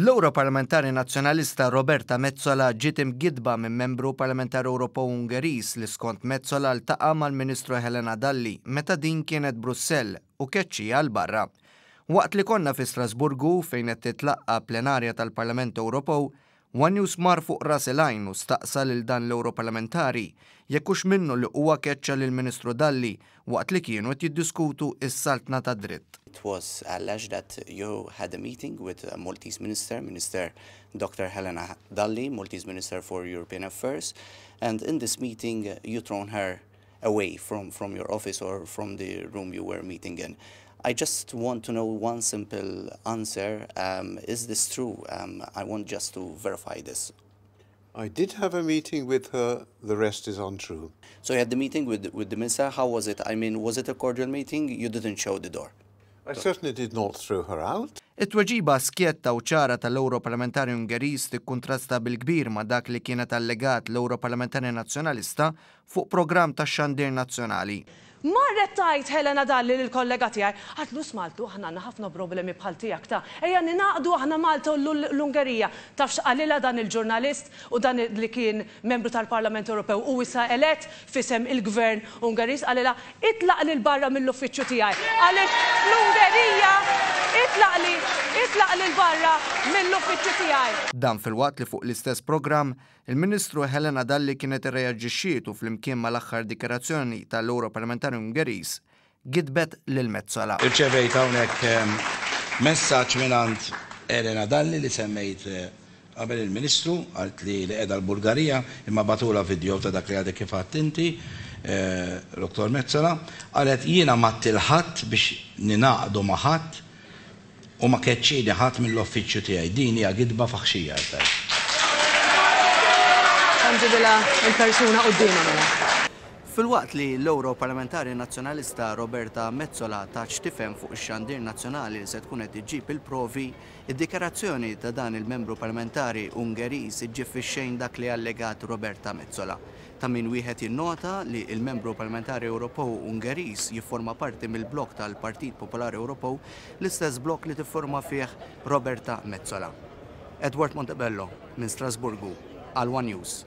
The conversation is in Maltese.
L-Europarlamentari Nazzjonalista Roberta Metsola ġiet imgidba minn membru parlamentari Ewropew Ungeriż li skont Metsola ltaqa' mal-Ministru Helena Dalli meta din kienet Brussell u keċċija l barra. Waqt li konna fi Strasburgu fejn qed titlaqqa plenarja tal-Parlament Ewropew, One News mar fuq ras il-għajn u staqsa lil dan l-Europarlamentari jekk hux minnu li huwa keċċa lill-Ministru Dalli waqt li kienu qed jiddiskutu s-saltna tad dritt. It was alleged that you had a meeting with a Maltese minister, Minister Dr. Helena Dalli, Maltese Minister for European Affairs, and in this meeting you thrown her away from your office or from the room you were meeting in. I just want to know one simple answer. Is this true? I want just to verify this. I did have a meeting with her. The rest is untrue. So you had the meeting with the minister. How was it? I mean, was it a cordial meeting? You didn't show the door. I certainly did not throw her out. It-tweġiba skjetta u ċara tal-Europarlamentari Ungeriż tikkuntrasta bil-kbir ma' dak li kienet allegat l-Europarlamentari Nazzjonalista fuq programm tax-xandir nazzjonali. Marret tajt Helena Dalli l-kollega tiegħi, għatlu smaltu aħna għandna ħafna problemi bħal tiegħek ta' ejja ninaqdu aħna Malta u l-Ungerija. Tafx qalilha dan il-ġurnalist u dan li kien membru tal-Parlament Ewropew u issa elett fisem il-Gvern Ungeriż qalilha itlaq lil barra mill-uffiċċju tiegħi. Għaliex l-Ungerija itlaq lil barra mill-uffiċċju tiegħi. Dan fil-waqt li fuq l-istess programm il-Ministru Helena Dalli kienet irreaġixxiet u flimkien mal-aħħar dikjarazzjoni tal-Europarlamentari Ungeriż gidbet lil Metsola. Irċevejt hawnhekk messaġġ mingħand Helena Dalli li semmejt qabel il-Ministru għalt li qiegħda l-Bulgarija imma batula video ta' dak li għadek kif għadt inti, Dr. Metsola, qalet jiena ma tilħadd biex ninaqdu ma' ħadd u ma keċċini ħadd mill-uffiċċju tiegħi. Din hija gidba faħxija. Fil-waqt li l-Europarlamentari Nazzjonalista Roberta Metsola taċ tifhem fuq ix-xandir nazzjonali li se tkun qed iġġib il-provi, id-dikjarazzjoni ta' dan il-membru parlamentari Ungeriż iġġib fix-xejn dak li allegat Roberta Metsola. Ta' min wieħed jinnota li il-membru parlamentari Ewropew Ungeriż jifforma parti mill-blok tal-Partit Popolari Ewropew, l-istess blok li tifforma fih Roberta Metsola. Edward Montebello minn Strasburgu għal One News.